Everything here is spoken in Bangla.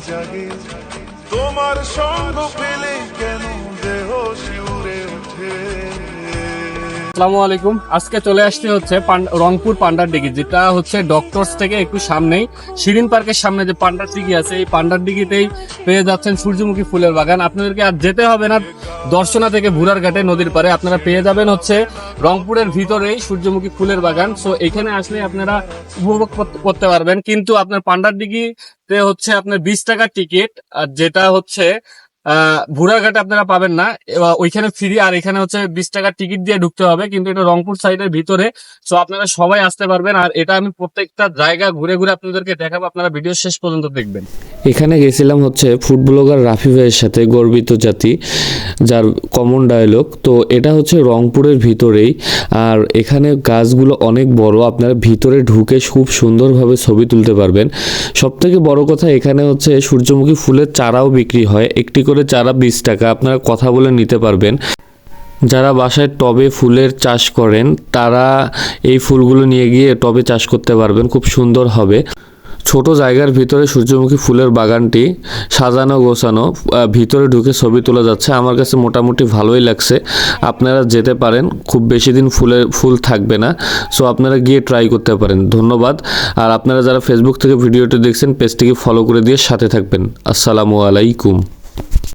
জাগে তোমার সঙ্গ পেলে কেন দেহ শিউরে ওঠে। আসসালামু আলাইকুম। আজকে চলে আসতে হচ্ছে রংপুর পান্ডার ডিগি, যেটা হচ্ছে ডক্টরস থেকে একটু সামনেই শিরিন পার্কের সামনে যে পান্ডার ডিগি আছে, এই পান্ডার ডিগিতেই পেয়ে যাচ্ছেন সূর্যমুখী ফুলের বাগান। আপনাদেরকে আর যেতে হবে না দর্শনা থেকে ভুরারঘাটে নদীর পারে, আপনারা পেয়ে যাবেন হচ্ছে রংপুরের ভিতরেই সূর্যমুখী ফুলের বাগান। সো এখানে আসলে আপনারা উপভোগ করতে পারবেন, কিন্তু আপনার পান্ডার ডিগিতে হচ্ছে আপনার 20 টাকার টিকিট, আর যেটা হচ্ছে ভুরাঘাটে আপনারা পাবেন না, ওইখানে ফ্রি। আর এখানে হচ্ছে 20 টাকার টিকিট দিয়ে ঢুকতে হবে, কিন্তু এটা রংপুর সাইডের ভিতরে। সো আপনারা সবাই আসতে পারবেন, আর এটা আমি প্রত্যেকটা জায়গা ঘুরে ঘুরে আপনাদেরকে দেখাবো, আপনারা ভিডিও শেষ পর্যন্ত দেখবেন। এখানে গেছিলাম হচ্ছে ফুড ব্লগার রাফি ভাইয়ের সাথে, গর্বিত জাতি, যার কমন ডায়লগ। তো এটা হচ্ছে রংপুরের ভিতরেই, আর এখানে গাছগুলো অনেক বড়, আপনারা ভিতরে ঢুকে খুব সুন্দরভাবে ছবি তুলতে পারবেন। সবথেকে বড় কথা, এখানে হচ্ছে সূর্যমুখী ফুলের চারাও বিক্রি হয়, একটি করে চারা 20 টাকা, আপনারা কথা বলে নিতে পারবেন। যারা বাসায় টবে ফুলের চাষ করেন তারা এই ফুলগুলো নিয়ে গিয়ে টবে চাষ করতে পারবেন, খুব সুন্দর হবে। ছোট জায়গার ভিতরে সূর্যমুখী ফুলের বাগানটি সাজানো গোছানো, ভিতরে ঢুকে ছবি তোলা যাচ্ছে। আমার কাছে মোটামুটি ভালোই লাগছে। আপনারা যেতে পারেন, খুব বেশি দিন ফুল থাকবে না। সো আপনারা গিয়ে ট্রাই করতে পারেন। ধন্যবাদ। আর আপনারা যারা ফেসবুক থেকে ভিডিওটি দেখছেন, পেজটিকে ফলো করে দিয়ে সাথে থাকবেন। আসসালামু আলাইকুম।